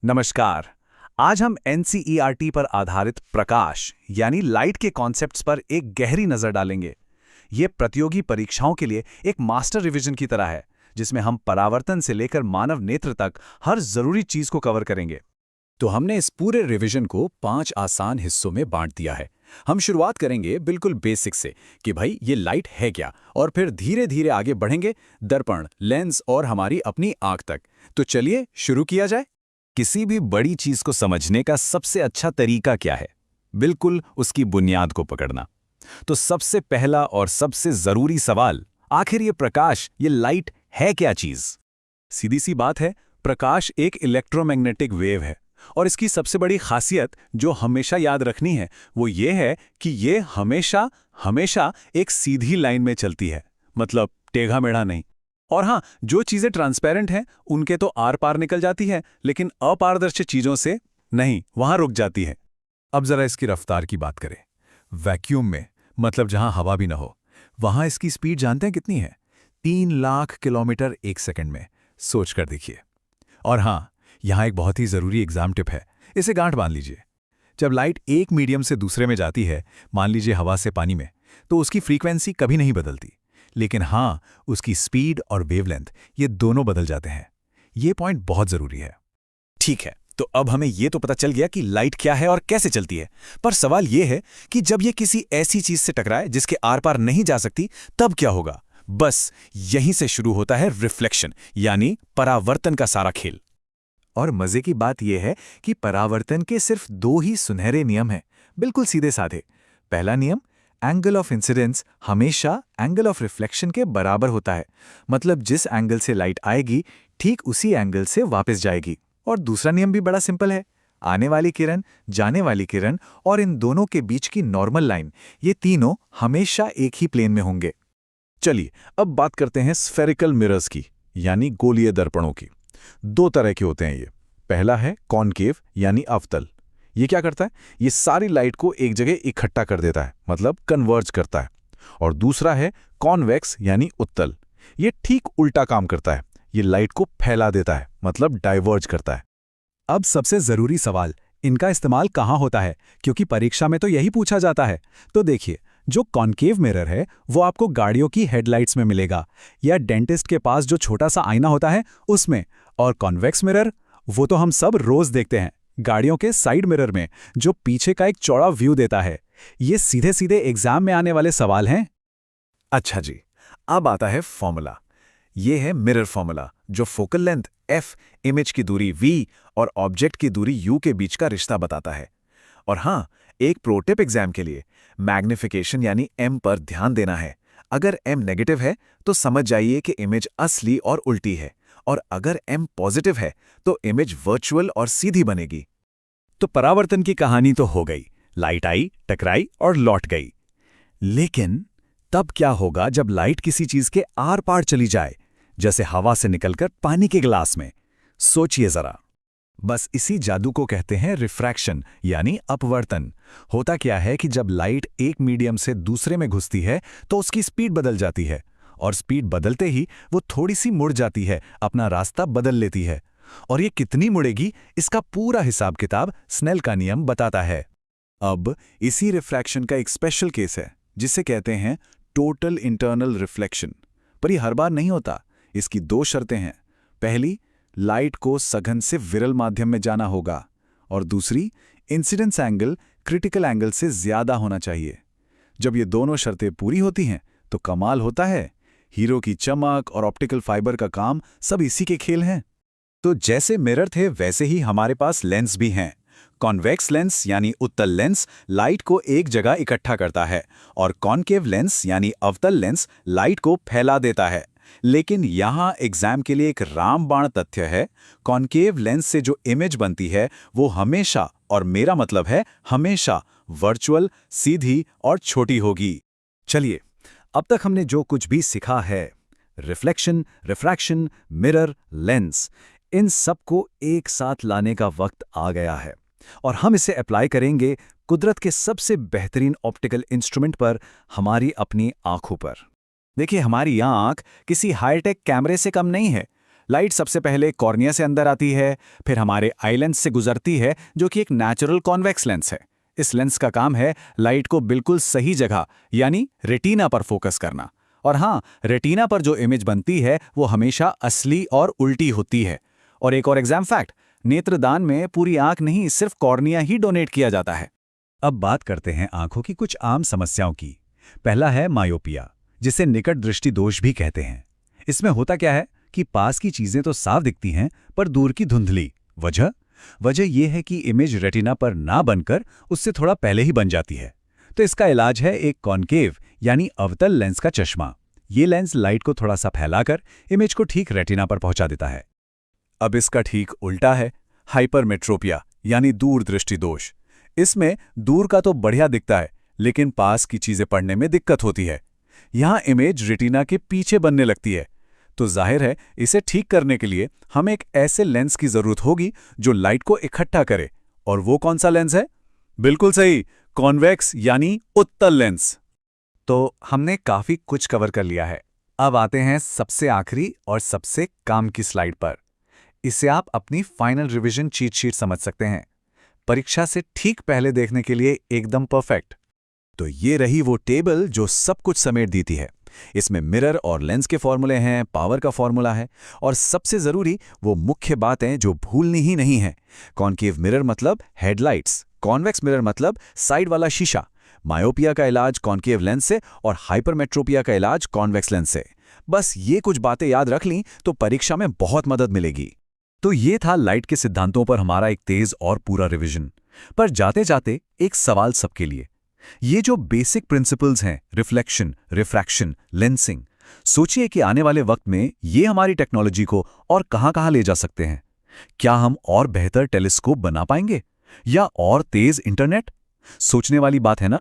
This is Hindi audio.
नमस्कार। आज हम एनसीईआरटी पर आधारित प्रकाश यानी लाइट के कॉन्सेप्ट्स पर एक गहरी नज़र डालेंगे। ये प्रतियोगी परीक्षाओं के लिए एक मास्टर रिवीजन की तरह है, जिसमें हम परावर्तन से लेकर मानव नेत्र तक हर जरूरी चीज को कवर करेंगे। तो हमने इस पूरे रिवीजन को 5 आसान हिस्सों में बांट दिया है। हम शुरुआत करेंगे बिल्कुल बेसिक से कि भाई ये लाइट है क्या, और फिर धीरे धीरे आगे बढ़ेंगे दर्पण, लेंस और हमारी अपनी आंख तक। तो चलिए शुरू किया जाए। किसी भी बड़ी चीज को समझने का सबसे अच्छा तरीका क्या है? बिल्कुल उसकी बुनियाद को पकड़ना। तो सबसे पहला और सबसे जरूरी सवाल, आखिर ये प्रकाश, ये लाइट है क्या चीज? सीधी सी बात है, प्रकाश एक इलेक्ट्रोमैग्नेटिक वेव है, और इसकी सबसे बड़ी खासियत जो हमेशा याद रखनी है वो ये है कि ये हमेशा हमेशा एक सीधी लाइन में चलती है, मतलब टेढ़ा मेढ़ा नहीं। और हाँ, जो चीजें ट्रांसपेरेंट हैं उनके तो आर पार निकल जाती है, लेकिन अपारदर्शी चीजों से नहीं, वहां रुक जाती है। अब जरा इसकी रफ्तार की बात करें। वैक्यूम में, मतलब जहां हवा भी न हो, वहां इसकी स्पीड जानते हैं कितनी है? 3 लाख किलोमीटर एक सेकंड में। सोच कर देखिए। और हाँ, यहां एक बहुत ही जरूरी एग्जाम टिप है, इसे गांठ बांध लीजिए। जब लाइट एक मीडियम से दूसरे में जाती है, मान लीजिए हवा से पानी में, तो उसकी फ्रीक्वेंसी कभी नहीं बदलती, लेकिन हाँ, उसकी स्पीड और वेवलेंथ, ये दोनों बदल जाते हैं। ये पॉइंट बहुत जरूरी है। ठीक है, तो अब हमें ये तो पता चल गया कि लाइट क्या है और कैसे चलती है, पर सवाल ये है कि जब ये किसी ऐसी चीज से टकराए जिसके आर पार नहीं जा सकती, तब क्या होगा? बस यहीं से शुरू होता है रिफ्लेक्शन, यानी परावर्तन का सारा खेल। और मजे की बात यह है कि परावर्तन के सिर्फ 2 ही सुनहरे नियम हैं, बिल्कुल सीधे साधे। पहला नियम, एंगल ऑफ इंसिडेंस हमेशा एंगल ऑफ रिफ्लेक्शन के बराबर होता है, मतलब जिस एंगल से लाइट आएगी ठीक उसी एंगल से वापस जाएगी। और दूसरा नियम भी बड़ा सिंपल है, आने वाली किरण, जाने वाली किरण और इन दोनों के बीच की नॉर्मल लाइन, ये तीनों हमेशा एक ही प्लेन में होंगे। चलिए अब बात करते हैं स्फेरिकल मिरर्स की, यानी गोलीय दर्पणों की। 2 तरह के होते हैं ये। पहला है कॉनकेव यानी अवतल। ये क्या करता है? ये सारी लाइट को एक जगह इकट्ठा कर देता है, मतलब कन्वर्ज करता है। और दूसरा है कॉन्वेक्स यानी उत्तल। ये ठीक उल्टा काम करता है, ये लाइट को फैला देता है, मतलब डाइवर्ज करता है। अब सबसे जरूरी सवाल, इनका इस्तेमाल कहाँ होता है, क्योंकि परीक्षा में तो यही पूछा जाता है। तो देखिए, जो कॉन्केव मिरर है वो आपको गाड़ियों की हेडलाइट्स में मिलेगा, या डेंटिस्ट के पास जो छोटा सा आईना होता है उसमें। और कॉन्वेक्स मिरर, वो तो हम सब रोज देखते हैं, गाड़ियों के साइड मिरर में, जो पीछे का एक चौड़ा व्यू देता है। ये सीधे सीधे एग्जाम में आने वाले सवाल हैं। अच्छा जी, अब आता है फॉर्मूला। ये है मिरर फॉर्मूला, जो फोकल लेंथ f, इमेज की दूरी v और ऑब्जेक्ट की दूरी u के बीच का रिश्ता बताता है। और हाँ, एक प्रोटिप एग्जाम के लिए मैग्निफिकेशन यानी m पर ध्यान देना है। अगर m नेगेटिव है तो समझ जाइए कि इमेज असली और उल्टी है, और अगर m पॉजिटिव है तो इमेज वर्चुअल और सीधी बनेगी। तो परावर्तन की कहानी तो हो गई, लाइट आई, टकराई और लौट गई। लेकिन तब क्या होगा जब लाइट किसी चीज के आर पार चली जाए, जैसे हवा से निकलकर पानी के गिलास में? सोचिए जरा। बस इसी जादू को कहते हैं रिफ्रैक्शन यानी अपवर्तन। होता क्या है कि जब लाइट एक मीडियम से दूसरे में घुसती है तो उसकी स्पीड बदल जाती है, और स्पीड बदलते ही वो थोड़ी सी मुड़ जाती है, अपना रास्ता बदल लेती है। और ये कितनी मुड़ेगी, इसका पूरा हिसाब किताब स्नेल का नियम बताता है। अब इसी रिफ्रैक्शन का एक स्पेशल केस है, जिसे कहते हैं टोटल इंटरनल रिफ्लेक्शन। पर ये हर बार नहीं होता। इसकी 2 शर्तें हैं। पहली, लाइट को सघन से विरल माध्यम में जाना होगा, और दूसरी, इंसिडेंस एंगल क्रिटिकल एंगल से ज्यादा होना चाहिए। जब ये दोनों शर्तें पूरी होती हैं तो कमाल होता है। हीरो की चमक और ऑप्टिकल फाइबर का काम सब इसी के खेल हैं। तो जैसे मिरर थे वैसे ही हमारे पास लेंस भी हैं। कॉन्वेक्स लेंस यानी उत्तल लेंस लाइट को एक जगह इकट्ठा करता है, और कॉनकेव लेंस यानी अवतल लेंस लाइट को फैला देता है। लेकिन यहाँ एग्जाम के लिए एक रामबाण तथ्य है, कॉनकेव लेंस से जो इमेज बनती है वो हमेशा, और मेरा मतलब है हमेशा, वर्चुअल, सीधी और छोटी होगी। चलिए, अब तक हमने जो कुछ भी सीखा है, रिफ्लेक्शन, रिफ्रैक्शन, मिरर, लेंस, इन सब को एक साथ लाने का वक्त आ गया है, और हम इसे अप्लाई करेंगे कुदरत के सबसे बेहतरीन ऑप्टिकल इंस्ट्रूमेंट पर, हमारी अपनी आंखों पर। देखिए, हमारी आंख किसी हाईटेक कैमरे से कम नहीं है। लाइट सबसे पहले कॉर्निया से अंदर आती है, फिर हमारे आई लेंस से गुजरती है जो कि एक नेचुरल कॉन्वेक्स लेंस है। इस लेंस का काम है लाइट को बिल्कुल सही जगह यानी रेटिना पर फोकस करना। और हाँ, रेटिना पर जो इमेज बनती है वो हमेशा असली और उल्टी होती है। और एक और एग्जाम फैक्ट, नेत्रदान में पूरी आंख नहीं, सिर्फ कॉर्निया ही डोनेट किया जाता है। अब बात करते हैं आंखों की कुछ आम समस्याओं की। पहला है मायोपिया, जिसे निकट दृष्टि दोष भी कहते हैं। इसमें होता क्या है कि पास की चीजें तो साफ दिखती हैं, पर दूर की धुंधली। वजह यह है कि इमेज रेटिना पर ना बनकर उससे थोड़ा पहले ही बन जाती है। तो इसका इलाज है एक कॉन्केव यानी अवतल लेंस का चश्मा। ये लेंस लाइट को थोड़ा सा फैलाकर इमेज को ठीक रेटिना पर पहुंचा देता है। अब इसका ठीक उल्टा है हाइपरमेट्रोपिया यानी दूर दृष्टि दोष। इसमें दूर का तो बढ़िया दिखता है, लेकिन पास की चीजें पढ़ने में दिक्कत होती है। यहां इमेज रेटिना के पीछे बनने लगती है। तो जाहिर है इसे ठीक करने के लिए हमें एक ऐसे लेंस की जरूरत होगी जो लाइट को इकट्ठा करे। और वो कौन सा लेंस है? बिल्कुल सही, कॉन्वेक्स यानी उत्तल लेंस। तो हमने काफी कुछ कवर कर लिया है। अब आते हैं सबसे आखिरी और सबसे काम की स्लाइड पर। इसे आप अपनी फाइनल रिवीजन चीट शीट समझ सकते हैं, परीक्षा से ठीक पहले देखने के लिए एकदम परफेक्ट। तो ये रही वो टेबल जो सब कुछ समेट देती है। इसमें मिरर और लेंस के फॉर्मूले हैं, पावर का फॉर्मूला है, और सबसे जरूरी वो मुख्य बातें जो भूलनी ही नहीं है। कॉन्केव मिरर मतलब हेडलाइट्स, कॉन्वेक्स मिरर मतलब साइड वाला शीशा, मायोपिया का इलाज कॉन्केव लेंस से और हाइपरमेट्रोपिया का इलाज कॉन्वेक्स लेंस से। बस ये कुछ बातें याद रख लीं तो परीक्षा में बहुत मदद मिलेगी। तो ये था लाइट के सिद्धांतों पर हमारा एक तेज और पूरा रिवीजन। पर जाते जाते एक सवाल सबके लिए, ये जो बेसिक प्रिंसिपल्स हैं, रिफ्लेक्शन, रिफ्रैक्शन, लेंसिंग, सोचिए कि आने वाले वक्त में ये हमारी टेक्नोलॉजी को और कहां-कहां ले जा सकते हैं। क्या हम और बेहतर टेलीस्कोप बना पाएंगे या और तेज इंटरनेट? सोचने वाली बात है ना।